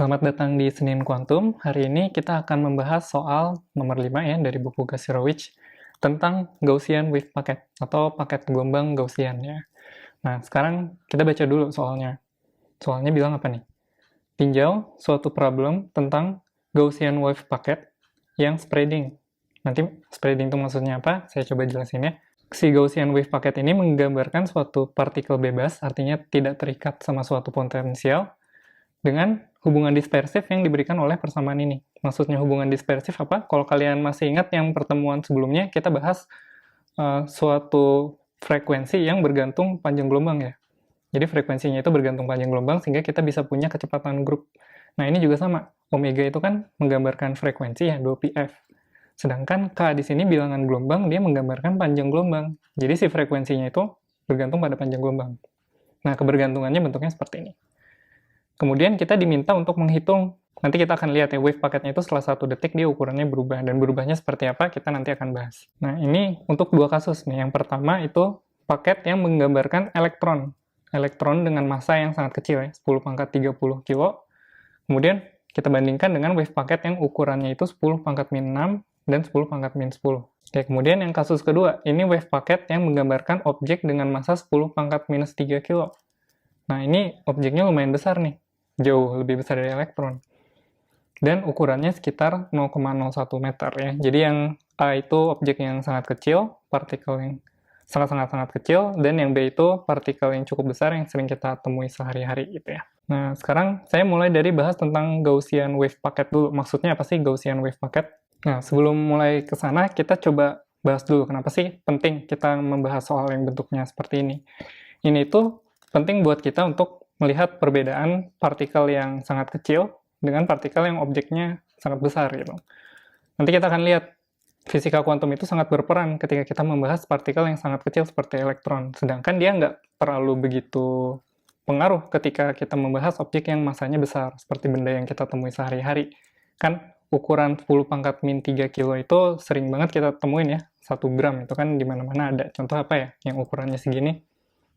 Selamat datang di Senin Kuantum. Hari ini kita akan membahas soal nomor 5 ya dari buku Gasiorowicz tentang Gaussian wave packet atau paket gelombang Gaussian ya. Nah, sekarang kita baca dulu soalnya. Soalnya bilang apa nih? Tinjau suatu problem tentang Gaussian wave packet yang spreading. Nanti spreading itu maksudnya apa? Saya coba jelasin ya. Si Gaussian wave packet ini menggambarkan suatu partikel bebas, artinya tidak terikat sama suatu potensial, dengan hubungan dispersif yang diberikan oleh persamaan ini. Maksudnya hubungan dispersif apa? Kalau kalian masih ingat yang pertemuan sebelumnya, kita bahas suatu frekuensi yang bergantung panjang gelombang ya. Jadi frekuensinya itu bergantung panjang gelombang sehingga kita bisa punya kecepatan grup. Nah ini juga sama, omega itu kan menggambarkan frekuensi ya, 2πf. Sedangkan K di sini bilangan gelombang, dia menggambarkan panjang gelombang. Jadi si frekuensinya itu bergantung pada panjang gelombang. Nah kebergantungannya bentuknya seperti ini. Kemudian kita diminta untuk menghitung, nanti kita akan lihat ya, wave paketnya itu setelah 1 detik dia ukurannya berubah, dan berubahnya seperti apa kita nanti akan bahas. Nah ini untuk dua kasus nih, yang pertama itu paket yang menggambarkan elektron dengan massa yang sangat kecil ya, 10 pangkat 30 kilo, kemudian kita bandingkan dengan wave paket yang ukurannya itu 10 pangkat min 6 dan 10 pangkat min 10. Oke, kemudian yang kasus kedua, ini wave paket yang menggambarkan objek dengan massa 10 pangkat minus 3 kilo. Nah ini objeknya lumayan besar nih, jauh lebih besar dari elektron. Dan ukurannya sekitar 0,01 meter ya. Jadi yang A itu objek yang sangat kecil, partikel yang sangat-sangat kecil, dan yang B itu partikel yang cukup besar yang sering kita temui sehari-hari gitu ya. Nah, sekarang saya mulai dari bahas tentang Gaussian wave packet dulu. Maksudnya apa sih Gaussian wave packet? Nah, sebelum mulai ke sana, kita coba bahas dulu kenapa sih penting kita membahas soal yang bentuknya seperti ini. Ini tuh penting buat kita untuk melihat perbedaan partikel yang sangat kecil dengan partikel yang objeknya sangat besar gitu. Nanti kita akan lihat fisika kuantum itu sangat berperan ketika kita membahas partikel yang sangat kecil seperti elektron. Sedangkan dia nggak terlalu begitu pengaruh ketika kita membahas objek yang masanya besar, seperti benda yang kita temui sehari-hari. Kan ukuran 10 pangkat min 3 kilo itu sering banget kita temuin ya, 1 gram itu kan di mana-mana ada. Contoh apa ya, yang ukurannya segini?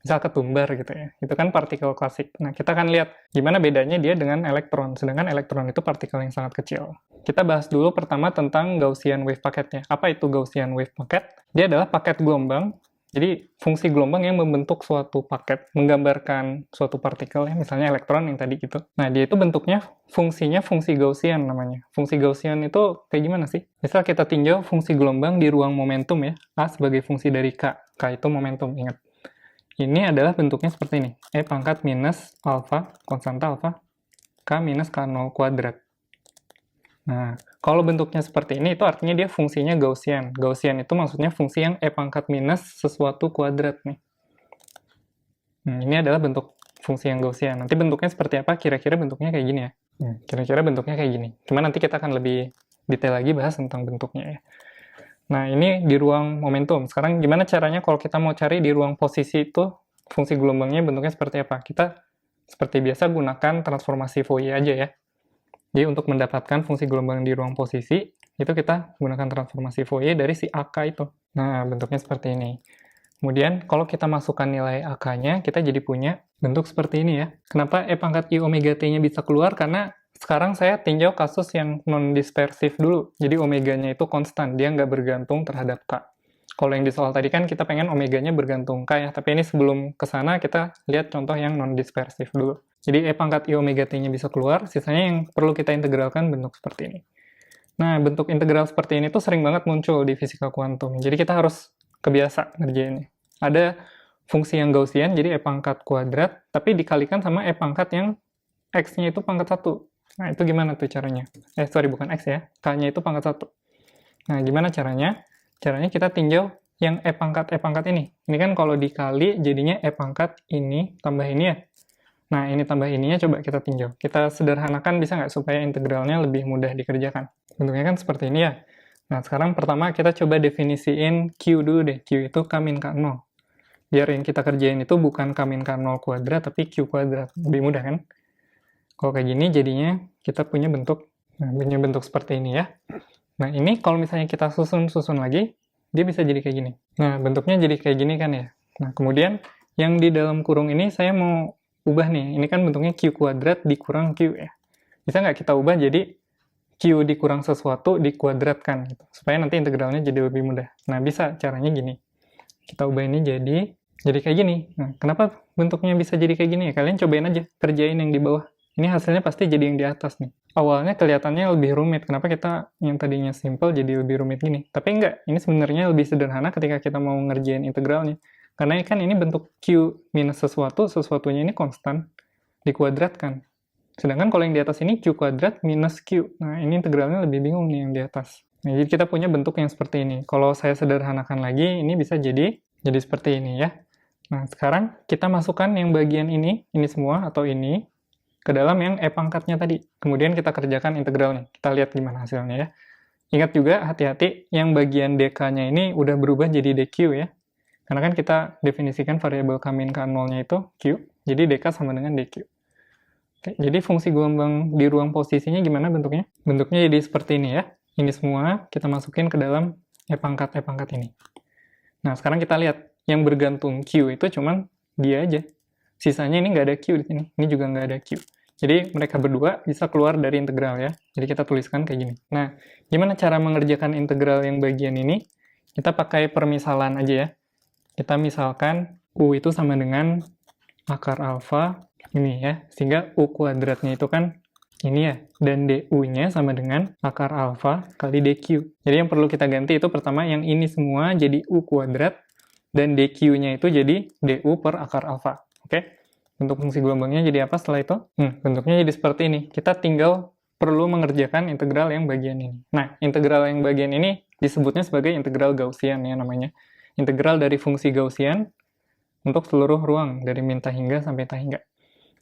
Misal ketumbar gitu ya, itu kan partikel klasik. Nah, kita akan lihat gimana bedanya dia dengan elektron, sedangkan elektron itu partikel yang sangat kecil. Kita bahas dulu pertama tentang Gaussian wave packetnya. Apa itu Gaussian wave packet? Dia adalah paket gelombang, jadi fungsi gelombang yang membentuk suatu paket, menggambarkan suatu partikel ya, misalnya elektron yang tadi gitu. Nah, dia itu bentuknya, fungsinya fungsi Gaussian namanya. Fungsi Gaussian itu kayak gimana sih? Misal kita tinjau fungsi gelombang di ruang momentum ya, A sebagai fungsi dari K. K itu momentum, ingat. Ini adalah bentuknya seperti ini, E pangkat minus alfa, konstanta alfa, K minus K0 kuadrat. Nah, kalau bentuknya seperti ini, itu artinya dia fungsinya Gaussian. Gaussian itu maksudnya fungsi yang E pangkat minus sesuatu kuadrat nih. Ini adalah bentuk fungsi yang Gaussian. Nanti bentuknya seperti apa? Kira-kira bentuknya kayak gini ya. Kira-kira bentuknya kayak gini. Cuma nanti kita akan lebih detail lagi bahas tentang bentuknya ya. Nah, ini di ruang momentum. Sekarang gimana caranya kalau kita mau cari di ruang posisi itu fungsi gelombangnya bentuknya seperti apa? Kita seperti biasa gunakan transformasi Fourier aja ya. Jadi untuk mendapatkan fungsi gelombang di ruang posisi, itu kita gunakan transformasi Fourier dari si AK itu. Nah, bentuknya seperti ini. Kemudian kalau kita masukkan nilai AK-nya, kita jadi punya bentuk seperti ini ya. Kenapa E pangkat I omega T-nya bisa keluar? Karena sekarang saya tinjau kasus yang non-dispersif dulu. Jadi omeganya itu konstan, dia nggak bergantung terhadap K. Kalau yang di soal tadi kan kita pengen omeganya bergantung K ya, tapi ini sebelum ke sana kita lihat contoh yang non-dispersif dulu. Jadi E pangkat I omega T-nya bisa keluar, sisanya yang perlu kita integralkan bentuk seperti ini. Nah, bentuk integral seperti ini tuh sering banget muncul di fisika kuantum. Jadi kita harus kebiasa ngerjainnya. Ada fungsi yang Gaussian, jadi E pangkat kuadrat, tapi dikalikan sama E pangkat yang X-nya itu pangkat 1. Nah, itu gimana tuh caranya? Bukan X ya, K-nya itu pangkat 1. Nah, gimana caranya? Caranya kita tinjau yang E pangkat ini. Ini kan kalau dikali jadinya E pangkat ini tambah ini ya. Nah, ini tambah ininya coba kita tinjau. Kita sederhanakan bisa nggak supaya integralnya lebih mudah dikerjakan? Bentuknya kan seperti ini ya. Nah, sekarang pertama kita coba definisiin Q dulu deh. Q itu K min K0. Biar yang kita kerjain itu bukan K min K0 kuadrat, tapi Q kuadrat. Lebih mudah kan? Kalau kayak gini jadinya kita punya bentuk seperti ini ya. Nah ini kalau misalnya kita susun lagi, dia bisa jadi kayak gini. Nah bentuknya jadi kayak gini kan ya. Nah kemudian yang di dalam kurung ini saya mau ubah nih. Ini kan bentuknya Q kuadrat dikurang Q ya. Bisa nggak kita ubah jadi Q dikurang sesuatu dikuadratkan, gitu. Supaya nanti integralnya jadi lebih mudah. Nah, bisa, caranya gini. Kita ubah ini jadi kayak gini. Nah, kenapa bentuknya bisa jadi kayak gini ya? Kalian cobain aja, kerjain yang di bawah. Ini hasilnya pasti jadi yang di atas nih. Awalnya kelihatannya lebih rumit, kenapa kita yang tadinya simple jadi lebih rumit gini? Tapi enggak, ini sebenarnya lebih sederhana ketika kita mau ngerjain integralnya. Karena kan ini bentuk Q minus sesuatu, sesuatunya ini konstan, dikuadratkan. Sedangkan kalau yang di atas ini Q kuadrat minus Q. Nah, ini integralnya lebih bingung nih yang di atas. Nah, jadi kita punya bentuk yang seperti ini. Kalau saya sederhanakan lagi, ini bisa jadi seperti ini ya. Nah, sekarang kita masukkan yang bagian ini semua atau ini, ke dalam yang E pangkatnya tadi. Kemudian kita kerjakan integralnya. Kita lihat gimana hasilnya ya. Ingat juga, hati-hati, yang bagian dk-nya ini udah berubah jadi dq ya. Karena kan kita definisikan variabel K-min K0-nya itu Q, jadi dk sama dengan dq. Oke, jadi fungsi gelombang di ruang posisinya gimana bentuknya? Bentuknya jadi seperti ini ya. Ini semua kita masukin ke dalam E pangkat ini. Nah, sekarang kita lihat, yang bergantung Q itu cuman dia aja. Sisanya ini nggak ada Q di sini. Ini juga nggak ada Q. Jadi mereka berdua bisa keluar dari integral ya. Jadi kita tuliskan kayak gini. Nah, gimana cara mengerjakan integral yang bagian ini? Kita pakai permisalan aja ya. Kita misalkan U itu sama dengan akar alfa ini ya. Sehingga U kuadratnya itu kan ini ya. Dan DU-nya sama dengan akar alfa kali DQ. Jadi yang perlu kita ganti itu pertama yang ini semua jadi U kuadrat. Dan DQ-nya itu jadi DU per akar alfa. Oke? Bentuk fungsi gelombangnya jadi apa setelah itu? Bentuknya jadi seperti ini. Kita tinggal perlu mengerjakan integral yang bagian ini. Nah, integral yang bagian ini disebutnya sebagai integral Gaussian ya namanya. Integral dari fungsi Gaussian untuk seluruh ruang, dari min ta hingga sampai ta hingga.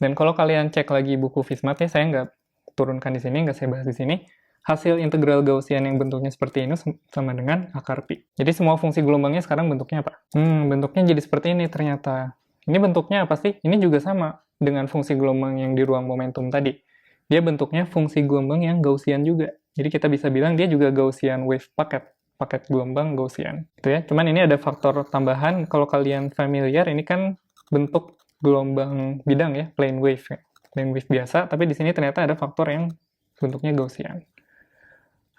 Dan kalau kalian cek lagi buku Fismat ya, saya nggak turunkan di sini, nggak saya bahas di sini. Hasil integral Gaussian yang bentuknya seperti ini sama dengan akar pi. Jadi semua fungsi gelombangnya sekarang bentuknya apa? Bentuknya jadi seperti ini ternyata. Ini bentuknya apa sih? Ini juga sama dengan fungsi gelombang yang di ruang momentum tadi. Dia bentuknya fungsi gelombang yang Gaussian juga. Jadi kita bisa bilang dia juga Gaussian wave paket gelombang Gaussian. Gitu ya. Cuman ini ada faktor tambahan, kalau kalian familiar, ini kan bentuk gelombang bidang ya, plane wave. Plane wave biasa, tapi di sini ternyata ada faktor yang bentuknya Gaussian.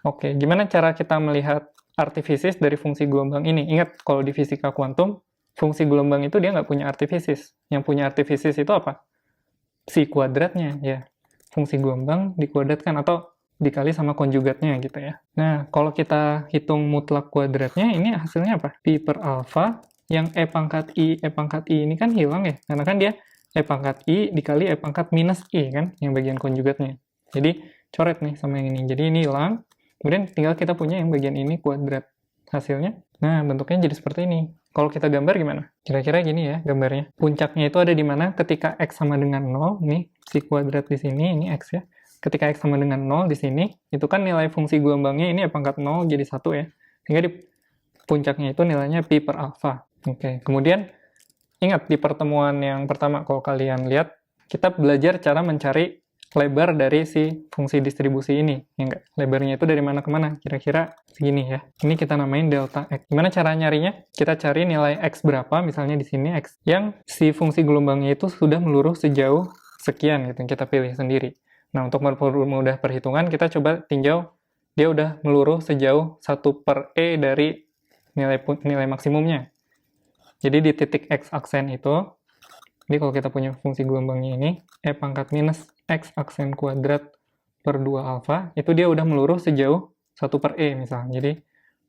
Oke, gimana cara kita melihat artifisis dari fungsi gelombang ini? Ingat, kalau di fisika kuantum, fungsi gelombang itu dia nggak punya artifisis. Yang punya artifisis itu apa? Si kuadratnya, ya. Fungsi gelombang dikuadratkan atau dikali sama konjugatnya gitu ya. Nah, kalau kita hitung mutlak kuadratnya, ini hasilnya apa? Pi per alfa, yang E pangkat I ini kan hilang ya. Karena kan dia E pangkat I dikali E pangkat minus I kan, yang bagian konjugatnya. Jadi, coret nih sama yang ini. Jadi ini hilang. Kemudian tinggal kita punya yang bagian ini kuadrat hasilnya. Nah, bentuknya jadi seperti ini. Kalau kita gambar gimana? Kira-kira gini ya gambarnya. Puncaknya itu ada di mana ketika X sama dengan 0, nih si kuadrat di sini, ini X ya. Ketika X sama dengan 0 di sini, itu kan nilai fungsi gelombangnya ini pangkat 0 jadi 1 ya. Sehingga di puncaknya itu nilainya pi per alfa. Oke, kemudian ingat di pertemuan yang pertama kalau kalian lihat, kita belajar cara mencari lebar dari si fungsi distribusi ini, ya enggak? Lebarnya itu dari mana ke mana? Kira-kira segini ya. Ini kita namain delta X. Gimana cara nyarinya? Kita cari nilai X berapa, misalnya di sini X, yang si fungsi gelombangnya itu sudah meluruh sejauh sekian, gitu, yang kita pilih sendiri. Nah, untuk mempermudah perhitungan, kita coba tinjau, dia udah meluruh sejauh 1 per E dari nilai maksimumnya. Jadi di titik X aksen itu, jadi kalau kita punya fungsi gelombangnya ini, E pangkat minus X aksen kuadrat per 2 alfa, itu dia udah meluruh sejauh 1 per E misalnya. Jadi,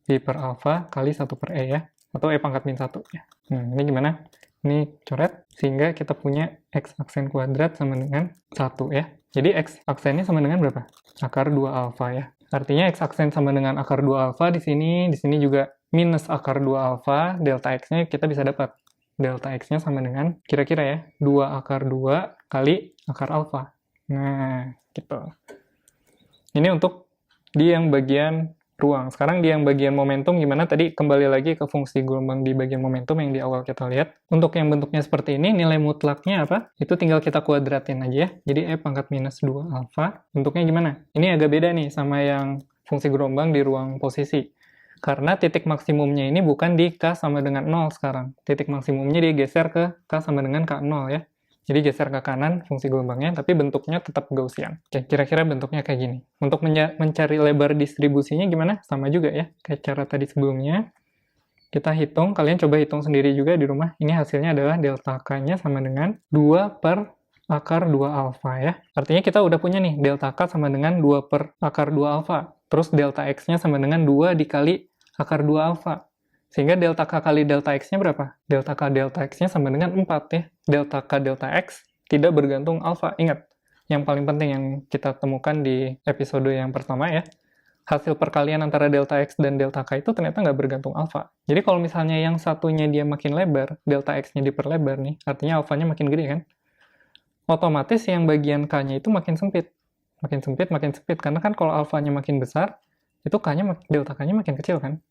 pi per alfa kali 1 per E ya. Atau E pangkat min 1 ya. Ini gimana? Ini coret, sehingga kita punya X aksen kuadrat sama dengan 1 ya. Jadi, X aksennya sama dengan berapa? Akar 2 alfa ya. Artinya X aksen sama dengan akar 2 alfa di sini juga minus akar 2 alfa, delta X-nya kita bisa dapat. Delta X-nya sama dengan, kira-kira ya, 2 akar 2 kali akar alfa. Nah, gitu. Ini untuk di yang bagian ruang. Sekarang di yang bagian momentum gimana? Tadi kembali lagi ke fungsi gelombang di bagian momentum yang di awal kita lihat. Untuk yang bentuknya seperti ini, nilai mutlaknya apa? Itu tinggal kita kuadratin aja ya. Jadi E pangkat minus 2 alfa. Bentuknya gimana? Ini agak beda nih sama yang fungsi gelombang di ruang posisi. Karena titik maksimumnya ini bukan di K sama dengan 0 sekarang. Titik maksimumnya dia geser ke K sama dengan K0 ya. Jadi geser ke kanan fungsi gelombangnya, tapi bentuknya tetap Gaussian. Oke, kira-kira bentuknya kayak gini. Untuk mencari lebar distribusinya gimana? Sama juga ya, kayak cara tadi sebelumnya. Kita hitung, kalian coba hitung sendiri juga di rumah. Ini hasilnya adalah delta K-nya sama dengan 2 per akar 2 alfa ya. Artinya kita udah punya nih, delta K sama dengan 2 per akar 2 alfa. Terus delta X-nya sama dengan 2 dikali akar 2 alfa. Sehingga delta K kali delta X-nya berapa? Delta K delta X-nya sama dengan 4 ya. Delta K delta X tidak bergantung alfa. Ingat, yang paling penting yang kita temukan di episode yang pertama ya. Hasil perkalian antara delta X dan delta K itu ternyata nggak bergantung alfa. Jadi kalau misalnya yang satunya dia makin lebar, delta X-nya diperlebar nih, artinya alfanya makin gede kan? Otomatis yang bagian K-nya itu makin sempit. Makin sempit, makin sempit. Karena kan kalau alfanya makin besar, itu K-nya, delta K-nya makin kecil kan?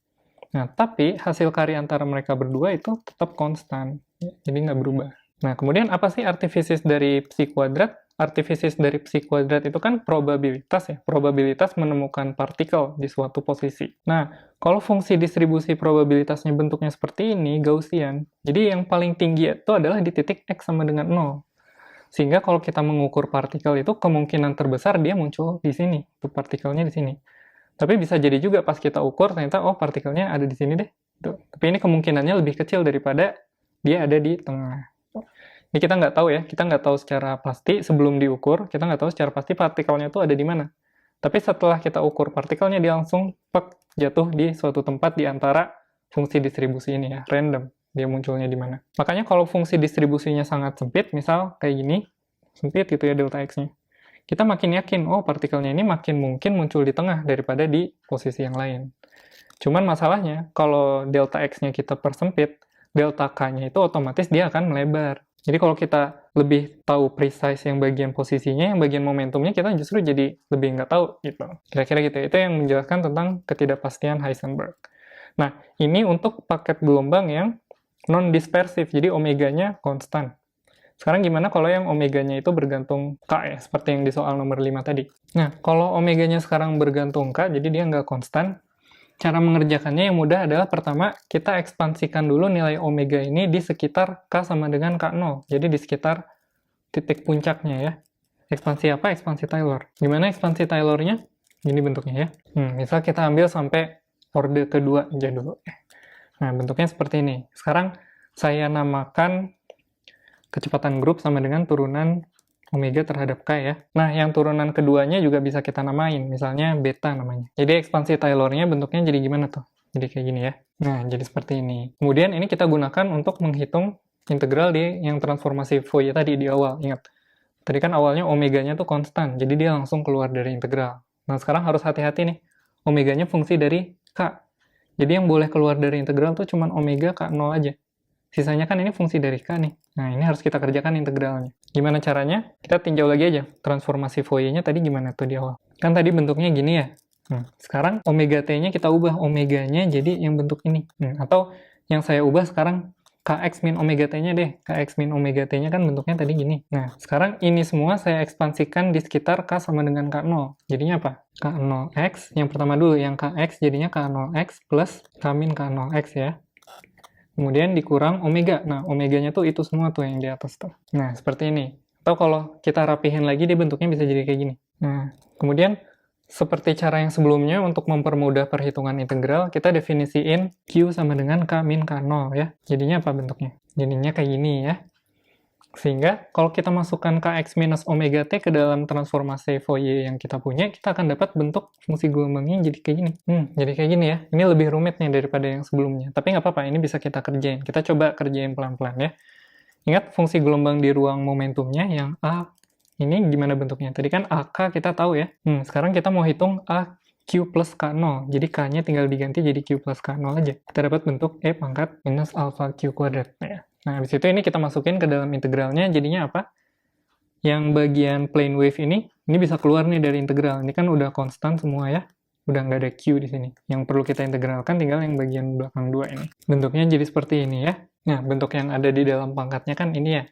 Nah, tapi hasil karya antara mereka berdua itu tetap konstan, jadi nggak berubah. Nah, kemudian apa sih artifisis dari psi kuadrat? Artifisis dari psi kuadrat itu kan probabilitas ya, probabilitas menemukan partikel di suatu posisi. Nah, kalau fungsi distribusi probabilitasnya bentuknya seperti ini, Gaussian, jadi yang paling tinggi itu adalah di titik X sama dengan 0. Sehingga kalau kita mengukur partikel itu, kemungkinan terbesar dia muncul di sini, tuh partikelnya di sini. Tapi bisa jadi juga pas kita ukur, ternyata oh partikelnya ada di sini deh. Tuh. Tapi ini kemungkinannya lebih kecil daripada dia ada di tengah. Ini kita nggak tahu ya, kita nggak tahu secara pasti sebelum diukur, kita nggak tahu secara pasti partikelnya itu ada di mana. Tapi setelah kita ukur partikelnya, dia langsung jatuh di suatu tempat di antara fungsi distribusi ini ya, random. Dia munculnya di mana. Makanya kalau fungsi distribusinya sangat sempit, misal kayak gini, sempit gitu ya delta X-nya. Kita makin yakin, oh partikelnya ini makin mungkin muncul di tengah daripada di posisi yang lain. Cuman masalahnya, kalau delta X-nya kita persempit, delta K-nya itu otomatis dia akan melebar. Jadi kalau kita lebih tahu precise yang bagian posisinya, yang bagian momentumnya kita justru jadi lebih nggak tahu gitu. Kira-kira gitu. Itu yang menjelaskan tentang ketidakpastian Heisenberg. Nah, ini untuk paket gelombang yang non-dispersif, jadi omeganya konstan. Sekarang gimana kalau yang omeganya itu bergantung K ya, seperti yang di soal nomor 5 tadi. Nah, kalau omeganya sekarang bergantung K, jadi dia nggak konstan, cara mengerjakannya yang mudah adalah pertama, kita ekspansikan dulu nilai omega ini di sekitar K sama dengan K0. Jadi di sekitar titik puncaknya ya. Ekspansi apa? Ekspansi Taylor. Gimana ekspansi Taylornya? Ini bentuknya ya. Misal kita ambil sampai orde kedua aja dulu. Nah, bentuknya seperti ini. Sekarang saya namakan kecepatan grup sama dengan turunan omega terhadap K ya. Nah, yang turunan keduanya juga bisa kita namain, misalnya beta namanya. Jadi ekspansi Taylor-nya bentuknya jadi gimana tuh? Jadi kayak gini ya. Nah, jadi seperti ini. Kemudian ini kita gunakan untuk menghitung integral di yang transformasi Fourier tadi di awal. Ingat, tadi kan awalnya omeganya tuh konstan, jadi dia langsung keluar dari integral. Nah, sekarang harus hati-hati nih. Omeganya fungsi dari K. Jadi yang boleh keluar dari integral tuh cuma omega K0 aja. Sisanya kan ini fungsi dari K nih. Nah, ini harus kita kerjakan integralnya. Gimana caranya? Kita tinjau lagi aja. Transformasi Fourier-nya tadi gimana tuh di awal? Kan tadi bentuknya gini ya. Sekarang omega T-nya kita ubah. Omeganya jadi yang bentuk ini. Atau yang saya ubah sekarang Kx min omega T-nya deh. Kx min omega T-nya kan bentuknya tadi gini. Nah, sekarang ini semua saya ekspansikan di sekitar K sama dengan K0. Jadinya apa? K0x. Yang pertama dulu, yang Kx jadinya K0x plus K min K0x ya. Kemudian dikurang omega. Nah, omeganya tuh itu semua tuh yang di atas tuh. Nah, seperti ini. Atau kalau kita rapihin lagi, dia bentuknya bisa jadi kayak gini. Nah, kemudian seperti cara yang sebelumnya, untuk mempermudah perhitungan integral, kita definisiin Q sama dengan K min K0 ya. Jadinya apa bentuknya? Jadinya kayak gini ya. Sehingga kalau kita masukkan Kx minus omega T ke dalam transformasi Fourier yang kita punya, kita akan dapat bentuk fungsi gelombangnya jadi kayak gini. Jadi kayak gini ya. Ini lebih rumit nih daripada yang sebelumnya. Tapi nggak apa-apa, ini bisa kita kerjain. Kita coba kerjain pelan-pelan ya. Ingat fungsi gelombang di ruang momentumnya yang A. Ini gimana bentuknya? Tadi kan AK kita tahu ya. Sekarang kita mau hitung AQ plus K0. Jadi K-nya tinggal diganti jadi Q plus K0 aja. Kita dapat bentuk E pangkat minus alpha Q kuadrat. Nah, habis itu ini kita masukin ke dalam integralnya, jadinya apa? Yang bagian plane wave ini bisa keluar nih dari integral. Ini kan udah konstan semua ya. Udah nggak ada Q di sini. Yang perlu kita integralkan tinggal yang bagian belakang 2 ini. Bentuknya jadi seperti ini ya. Nah, bentuk yang ada di dalam pangkatnya kan ini ya.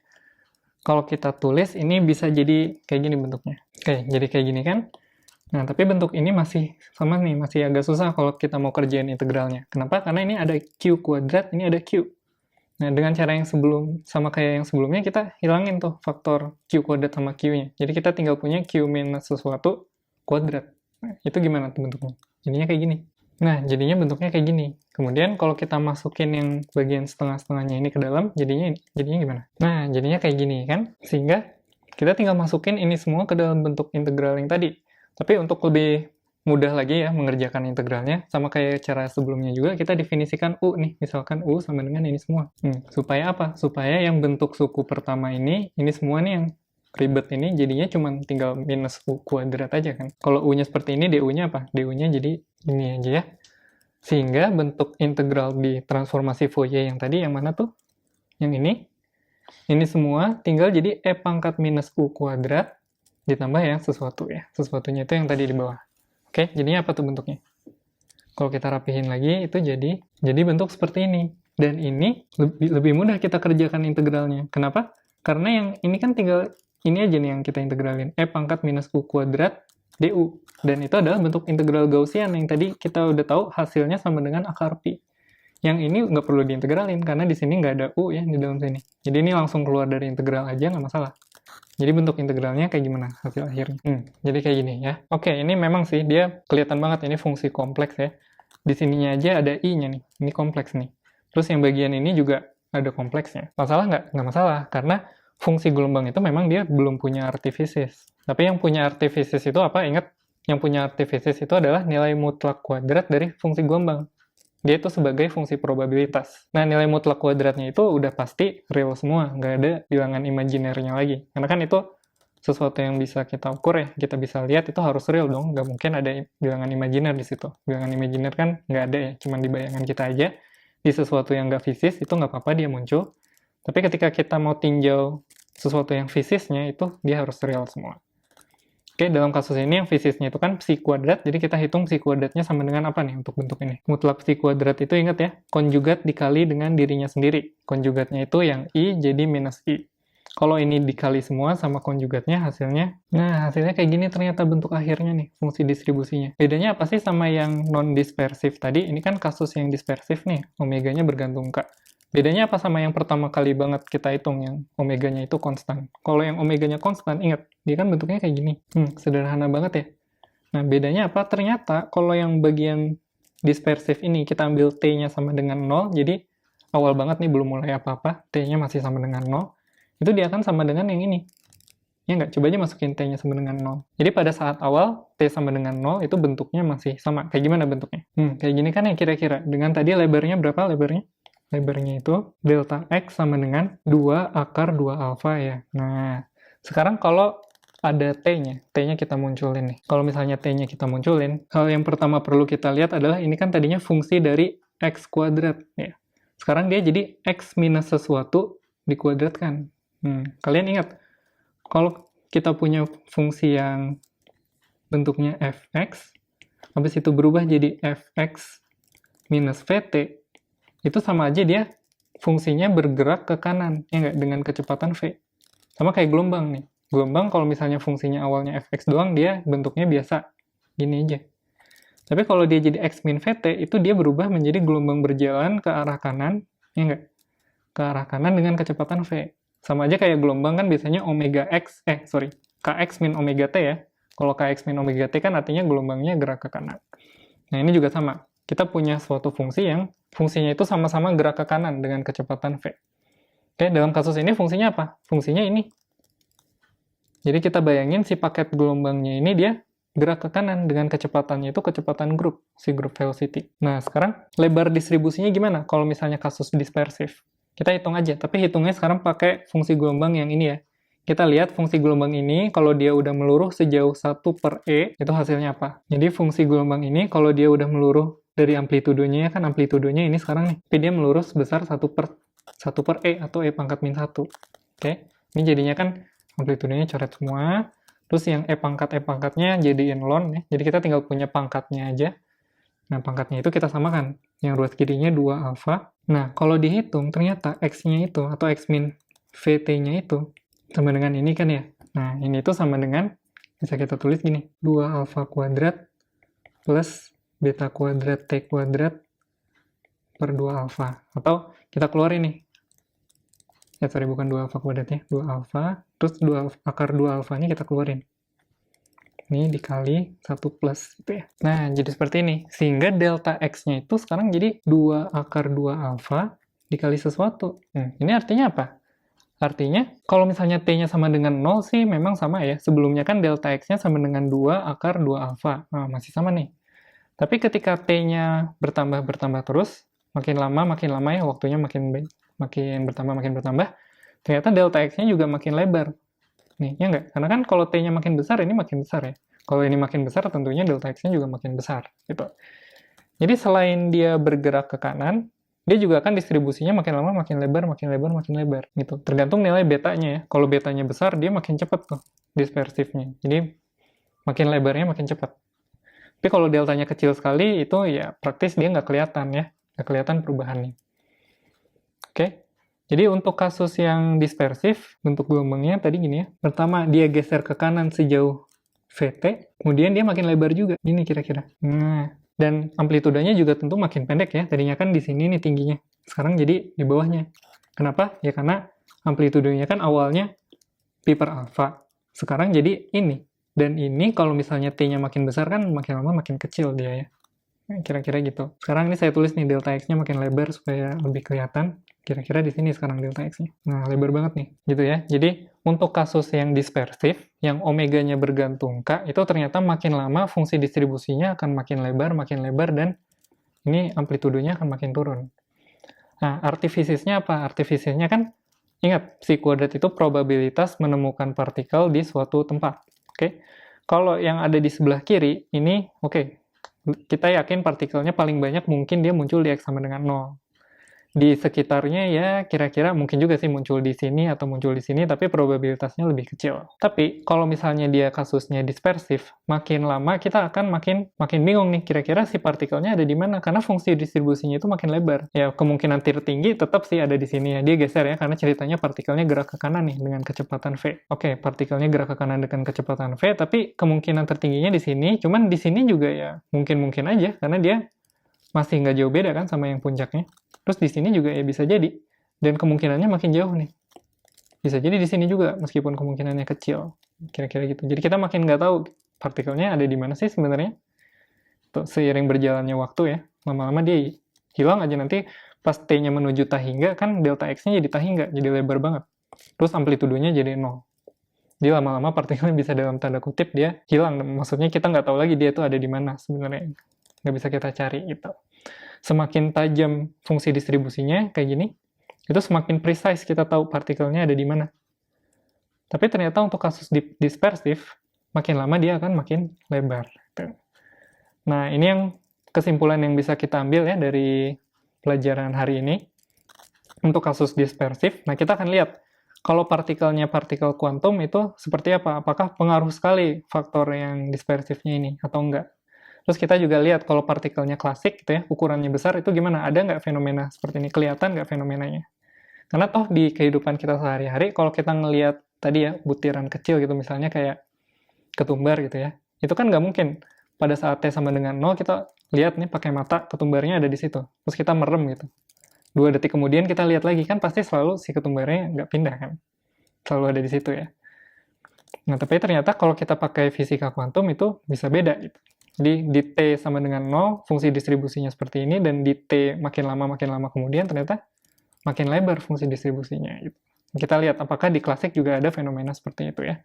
Kalau kita tulis, ini bisa jadi kayak gini bentuknya. Oke, jadi kayak gini kan. Nah, tapi bentuk ini masih sama nih, masih agak susah kalau kita mau kerjain integralnya. Kenapa? Karena ini ada Q kuadrat, ini ada Q. Nah, dengan cara yang sama kayak yang sebelumnya, kita hilangin tuh faktor Q kuadrat sama Q-nya. Jadi kita tinggal punya Q minus sesuatu kuadrat. Nah, itu gimana tuh bentuknya? Jadinya kayak gini. Nah, jadinya bentuknya kayak gini. Kemudian kalau kita masukin yang bagian setengah-setengahnya ini ke dalam, jadinya gimana? Nah, jadinya kayak gini kan? Sehingga kita tinggal masukin ini semua ke dalam bentuk integral yang tadi. Tapi untuk lebih mudah lagi ya mengerjakan integralnya, sama kayak cara sebelumnya juga, kita definisikan U nih, misalkan U sama dengan ini semua. Supaya apa? Supaya yang bentuk suku pertama ini semua nih yang ribet ini jadinya cuma tinggal minus U kuadrat aja kan. Kalau U-nya seperti ini, DU-nya apa? DU-nya jadi ini aja ya. Sehingga bentuk integral di transformasi Fourier yang tadi, yang mana tuh? Yang ini semua tinggal jadi E pangkat minus U kuadrat ditambah yang sesuatu ya. Sesuatunya itu yang tadi di bawah. Oke, jadinya apa tuh bentuknya? Kalau kita rapihin lagi, itu jadi bentuk seperti ini. Dan ini lebih mudah kita kerjakan integralnya. Kenapa? Karena yang ini kan tinggal ini aja nih yang kita integralin. E pangkat minus U kuadrat DU. Dan itu adalah bentuk integral Gaussian yang tadi kita udah tahu hasilnya sama dengan akar pi. Yang ini nggak perlu diintegralin, karena di sini nggak ada U ya di dalam sini. Jadi ini langsung keluar dari integral aja, nggak masalah. Jadi bentuk integralnya kayak gimana hasil akhirnya? Jadi kayak gini ya. Oke, ini memang sih dia kelihatan banget ini fungsi kompleks ya. Di sininya aja ada i-nya nih. Ini kompleks nih. Terus yang bagian ini juga ada kompleksnya. Masalah nggak? Nggak masalah, karena fungsi gelombang itu memang dia belum punya artifisis. Tapi yang punya artifisis itu apa? Ingat, yang punya artifisis itu adalah nilai mutlak kuadrat dari fungsi gelombang. Dia itu sebagai fungsi probabilitas. Nah, nilai mutlak kuadratnya itu udah pasti real semua, nggak ada bilangan imajinernya lagi. Karena kan itu sesuatu yang bisa kita ukur ya, kita bisa lihat itu harus real dong, nggak mungkin ada bilangan imajiner di situ. Bilangan imajiner kan nggak ada ya, cuma di bayangan kita aja. Di sesuatu yang nggak fisis, itu nggak apa-apa dia muncul. Tapi ketika kita mau tinjau sesuatu yang fisisnya, itu dia harus real semua. Oke, dalam kasus ini yang fisisnya itu kan psi kuadrat, jadi kita hitung psi kuadratnya sama dengan apa nih untuk bentuk ini? Mutlak psi kuadrat itu ingat ya, konjugat dikali dengan dirinya sendiri. Konjugatnya itu yang i jadi minus i. Kalau ini dikali semua sama konjugatnya hasilnya, nah hasilnya kayak gini ternyata bentuk akhirnya nih, fungsi distribusinya. Bedanya apa sih sama yang non-dispersif tadi? Ini kan kasus yang dispersif nih, omeganya bergantung K. Bedanya apa sama yang pertama kali banget kita hitung, yang omeganya itu konstan? Kalau yang omeganya konstan, ingat, dia kan bentuknya kayak gini. Sederhana banget ya. Nah, bedanya apa? Ternyata kalau yang bagian dispersif ini, kita ambil T-nya sama dengan 0, jadi awal banget nih, belum mulai apa-apa, T-nya masih sama dengan 0, itu dia akan sama dengan yang ini. Ya nggak? Coba aja masukin T-nya sama dengan 0. Jadi pada saat awal, T sama dengan 0, itu bentuknya masih sama. Kayak gimana bentuknya? Kayak gini kan ya kira-kira. Dengan tadi lebarnya berapa lebarnya? Lebarnya itu delta X sama dengan 2 akar 2 alfa ya. Nah, sekarang kalau ada T-nya, T-nya kita munculin nih. Kalau misalnya T-nya kita munculin, hal yang pertama perlu kita lihat adalah ini kan tadinya fungsi dari X kuadrat ya. Sekarang dia jadi X minus sesuatu dikuadratkan. Kalian ingat, kalau kita punya fungsi yang bentuknya fx, habis itu berubah jadi fx minus vt, itu sama aja dia fungsinya bergerak ke kanan, ya nggak, dengan kecepatan v. Sama kayak gelombang nih. Gelombang kalau misalnya fungsinya awalnya fx doang, dia bentuknya biasa, gini aja. Tapi kalau dia jadi x min vt, itu dia berubah menjadi gelombang berjalan ke arah kanan, ya nggak? Ke arah kanan dengan kecepatan v. Sama aja kayak gelombang kan biasanya kx min omega t ya. Kalau kx min omega t kan artinya gelombangnya gerak ke kanan. Nah ini juga sama. Kita punya suatu fungsi yang fungsinya itu sama-sama gerak ke kanan dengan kecepatan v. Oke, dalam kasus ini fungsinya apa? Fungsinya ini. Jadi kita bayangin si paket gelombangnya ini dia gerak ke kanan dengan kecepatannya itu kecepatan grup, si group velocity. Nah sekarang lebar distribusinya gimana kalau misalnya kasus dispersif? Kita hitung aja, tapi hitungnya sekarang pakai fungsi gelombang yang ini ya. Kita lihat fungsi gelombang ini, kalau dia udah meluruh sejauh 1 per E, itu hasilnya apa? Jadi fungsi gelombang ini, kalau dia udah meluruh dari amplitudenya, kan amplitudenya ini sekarang nih, tapi dia meluruh sebesar 1 per E, atau E pangkat min 1. Oke, ini jadinya kan amplitudenya coret semua, terus yang E pangkatnya jadiin ln ya, jadi kita tinggal punya pangkatnya aja. Nah, pangkatnya itu kita samakan. Yang ruas kirinya 2 alfa. Nah, kalau dihitung, ternyata X-nya itu, atau X min VT-nya itu, sama dengan ini kan ya. Nah, ini itu sama dengan, bisa kita tulis gini, 2 alfa kuadrat plus beta kuadrat T kuadrat per 2 alfa. Atau kita keluarin nih, sorry, bukan 2 alfa kuadratnya, 2 alfa, terus akar 2 alfanya kita keluarin. Ini dikali 1 plus, gitu ya. Nah, jadi seperti ini. Sehingga delta X-nya itu sekarang jadi 2 akar 2 alfa dikali sesuatu. Ini artinya apa? Artinya, kalau misalnya T-nya sama dengan 0 sih memang sama ya. Sebelumnya kan delta X-nya sama dengan 2 akar 2 alfa. Nah, masih sama nih. Tapi ketika T-nya bertambah terus, makin lama ya, waktunya makin bertambah, ternyata delta X-nya juga makin lebar. Nih, ya nggak? Karena kan kalau T-nya makin besar, ini makin besar ya. Kalau ini makin besar, tentunya delta X-nya juga makin besar. Gitu. Jadi selain dia bergerak ke kanan, dia juga akan distribusinya makin lama makin lebar. Gitu. Tergantung nilai betanya ya. Kalau betanya besar, dia makin cepat tuh dispersifnya. Jadi makin lebarnya makin cepat. Tapi kalau deltanya kecil sekali, itu ya praktis dia nggak kelihatan ya. Nggak kelihatan perubahannya. Oke. Jadi untuk kasus yang dispersif, bentuk gelombangnya tadi gini ya. Pertama, dia geser ke kanan sejauh VT, kemudian dia makin lebar juga. Ini kira-kira. Nah, dan amplitudanya juga tentu makin pendek ya. Tadinya kan di sini nih tingginya. Sekarang jadi di bawahnya. Kenapa? Ya karena amplitudenya kan awalnya pi per alfa. Sekarang jadi ini. Dan ini kalau misalnya T-nya makin besar kan makin lama makin kecil dia ya. Kira-kira gitu. Sekarang ini saya tulis nih delta X-nya makin lebar supaya lebih kelihatan. Kira-kira di sini sekarang delta X-nya. Nah, lebar banget nih. Gitu ya. Jadi, untuk kasus yang dispersif, yang omeganya bergantung K, itu ternyata makin lama fungsi distribusinya akan makin lebar, dan ini amplitudenya akan makin turun. Nah, artifisisnya apa? Artifisisnya kan, ingat, psi kuadrat itu probabilitas menemukan partikel di suatu tempat. Oke? Kalau yang ada di sebelah kiri, ini, oke, kita yakin partikelnya paling banyak mungkin dia muncul di X sama dengan 0. Di sekitarnya ya kira-kira mungkin juga sih muncul di sini atau muncul di sini, tapi probabilitasnya lebih kecil. Tapi kalau misalnya dia kasusnya dispersif, makin lama kita akan makin bingung nih, kira-kira si partikelnya ada di mana, karena fungsi distribusinya itu makin lebar. Ya kemungkinan tertinggi tetap sih ada di sini ya, dia geser ya, karena ceritanya partikelnya gerak ke kanan nih dengan kecepatan V. Oke, partikelnya gerak ke kanan dengan kecepatan V, tapi kemungkinan tertingginya di sini, cuman di sini juga ya mungkin aja, karena dia masih nggak jauh beda kan sama yang puncaknya. Terus di sini juga ya bisa jadi, dan kemungkinannya makin jauh nih. Bisa jadi di sini juga, meskipun kemungkinannya kecil. Kira-kira gitu. Jadi kita makin nggak tahu partikelnya ada di mana sih sebenarnya. Tuh, seiring berjalannya waktu ya, lama-lama dia hilang aja, nanti pas T-nya menuju tahingga, kan delta X-nya jadi tahingga, jadi lebar banget. Terus amplitudenya jadi 0. Jadi lama-lama partikelnya bisa dalam tanda kutip dia hilang. Maksudnya kita nggak tahu lagi dia tuh ada di mana sebenarnya. Nggak bisa kita cari gitu. Semakin tajam fungsi distribusinya kayak gini, itu semakin precise kita tahu partikelnya ada di mana. Tapi ternyata untuk kasus dispersif, makin lama dia akan makin lebar. Nah, ini yang kesimpulan yang bisa kita ambil ya dari pelajaran hari ini. Untuk kasus dispersif, nah kita akan lihat kalau partikelnya partikel kuantum itu seperti apa? Apakah pengaruh sekali faktor yang dispersifnya ini atau enggak? Terus kita juga lihat kalau partikelnya klasik gitu ya, ukurannya besar, itu gimana? Ada nggak fenomena seperti ini? Kelihatan nggak fenomenanya? Karena toh di kehidupan kita sehari-hari, kalau kita ngelihat tadi ya, butiran kecil gitu, misalnya kayak ketumbar gitu ya, itu kan nggak mungkin pada saat T sama dengan 0, kita lihat nih pakai mata, ketumbarnya ada di situ. Terus kita merem gitu. 2 detik kemudian kita lihat lagi, kan pasti selalu si ketumbarnya nggak pindah kan? Selalu ada di situ ya. Nah, tapi ternyata kalau kita pakai fisika kuantum itu bisa beda gitu. Jadi di T sama dengan 0, fungsi distribusinya seperti ini, dan di T makin lama kemudian ternyata makin lebar fungsi distribusinya. Gitu. Kita lihat apakah di klasik juga ada fenomena seperti itu ya.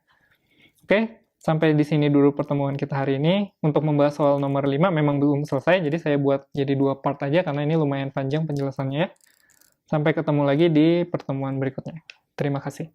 Oke, sampai di sini dulu pertemuan kita hari ini. Untuk membahas soal nomor 5 memang belum selesai, jadi saya buat jadi 2 part aja karena ini lumayan panjang penjelasannya ya. Sampai ketemu lagi di pertemuan berikutnya. Terima kasih.